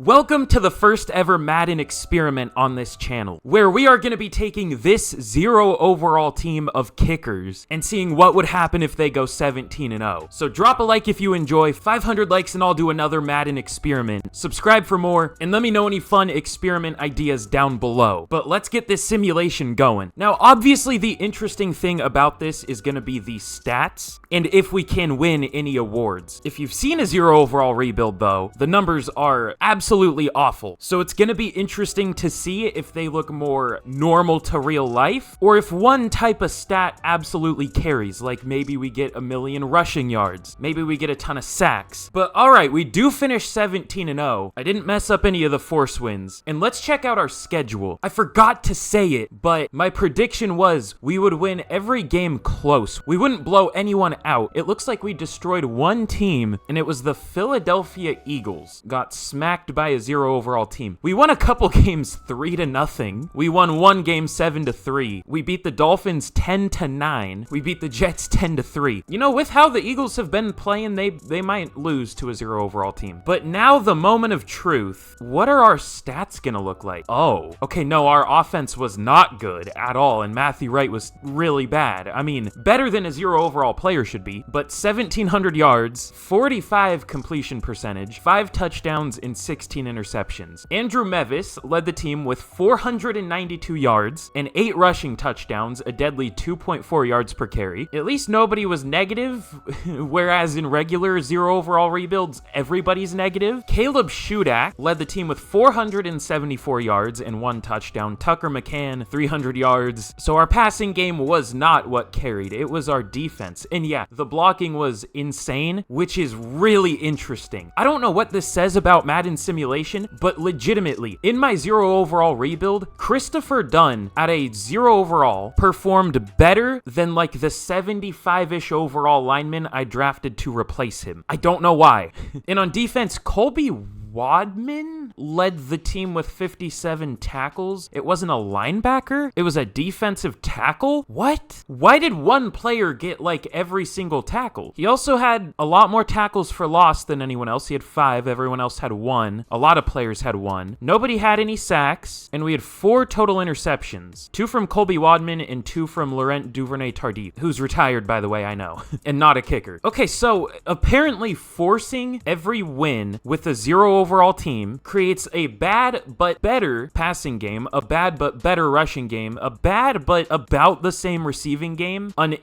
Welcome to the first ever Madden experiment on this channel, where we are going to be taking this 0 overall team of kickers and seeing what would happen if they go 17-0. So drop a like if you enjoy, 500 likes and I'll do another Madden experiment. Subscribe for more, and let me know any fun experiment ideas down below. But let's get this simulation going. Now, obviously the interesting thing about this is going to be the stats, and if we can win any awards. If you've seen a 0 overall rebuild though, the numbers are absolutely awful. So it's gonna be interesting to see if they look more normal to real life, or if one type of stat absolutely carries, like maybe we get 1,000,000 rushing yards, maybe we get a ton of sacks. But alright, we do finish 17-0. I didn't mess up any of the force wins. And let's check out our schedule. I forgot to say it, but my prediction was we would win every game close. We wouldn't blow anyone out. It looks like we destroyed one team, and it was the Philadelphia Eagles. Got smacked by a 0 overall team. We won a couple games 3-0. We won one game 7-3. We beat the Dolphins 10-9. We beat the Jets 10-3. You know, with how the Eagles have been playing, they might lose to a 0 overall team. But now the moment of truth. What are our stats gonna look like? Oh, okay, no, our offense was not good at all, and Matthew Wright was really bad. I mean, better than a 0 overall player should be, but 1,700 yards, 45 completion percentage, 5 touchdowns, and 16 interceptions. Andrew Mevis led the team with 492 yards and 8 rushing touchdowns, a deadly 2.4 yards per carry. At least nobody was negative, whereas in regular 0 overall rebuilds, everybody's negative. Caleb Shudak led the team with 474 yards and 1 touchdown. Tucker McCann, 300 yards. So our passing game was not what carried. It was our defense. And yeah, the blocking was insane, which is really interesting. I don't know what this says about Madden simulation, but legitimately, in my 0 overall rebuild, Christopher Dunn at a 0 overall performed better than like the 75-ish overall lineman I drafted to replace him. I don't know why. And on defense, Colby Wadman led the team with 57 tackles. It wasn't a linebacker. It was a defensive tackle. What? Why did one player get like every single tackle? He also had a lot more tackles for loss than anyone else. He had 5. Everyone else had 1. A lot of players had 1. Nobody had any sacks, and we had 4 total interceptions. 2 from Colby Wadman and 2 from Laurent Duvernay-Tardif, who's retired, by the way, I know, and not a kicker. Okay, so apparently forcing every win with a 0 overall team creates a bad but better passing game, a bad but better rushing game, a bad but about the same receiving game, an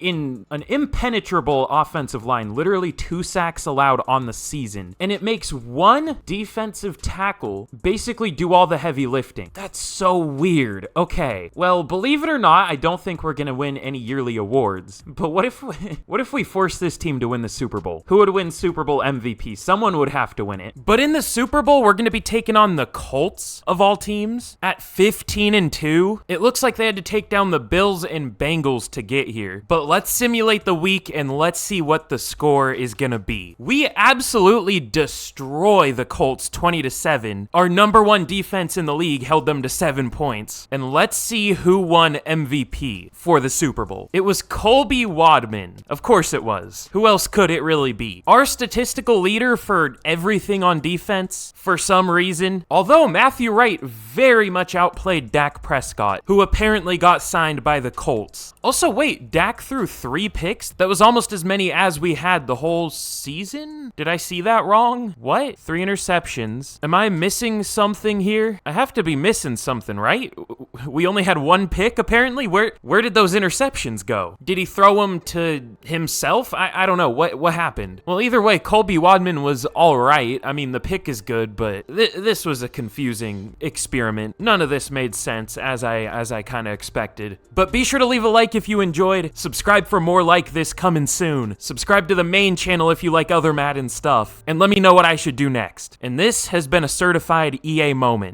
impenetrable offensive line, literally 2 sacks allowed on the season, and it makes one defensive tackle basically do all the heavy lifting. That's so weird. Okay, well, believe it or not, I don't think we're gonna win any yearly awards, but what if we force this team to win the Super Bowl? Who would win Super Bowl MVP? Someone would have to win it. But in the Super Bowl, we're going to be taking on the Colts of all teams at 15-2. It looks like they had to take down the Bills and Bengals to get here. But let's simulate the week and let's see what the score is going to be. We absolutely destroy the Colts 20-7. Our number 1 defense in the league held them to 7 points. And let's see who won MVP for the Super Bowl. It was Colby Wadman. Of course it was. Who else could it really be? Our statistical leader for everything on defense, for some reason, although Matthew Wright very much outplayed Dak Prescott, who apparently got signed by the Colts. Also, wait, Dak threw 3 picks? That was almost as many as we had the whole season? Did I see that wrong? What? 3 interceptions. Am I missing something here? I have to be missing something, right? We only had 1 pick, apparently? Where did those interceptions go? Did he throw them to himself? I don't know. What happened? Well, either way, Colby Wadman was all right. I mean, the pick is good, but this was a confusing experiment. None of this made sense as I kind of expected. But be sure to leave a like if you enjoyed. Subscribe for more like this coming soon. Subscribe to the main channel if you like other Madden stuff. And let me know what I should do next. And this has been a certified EA moment.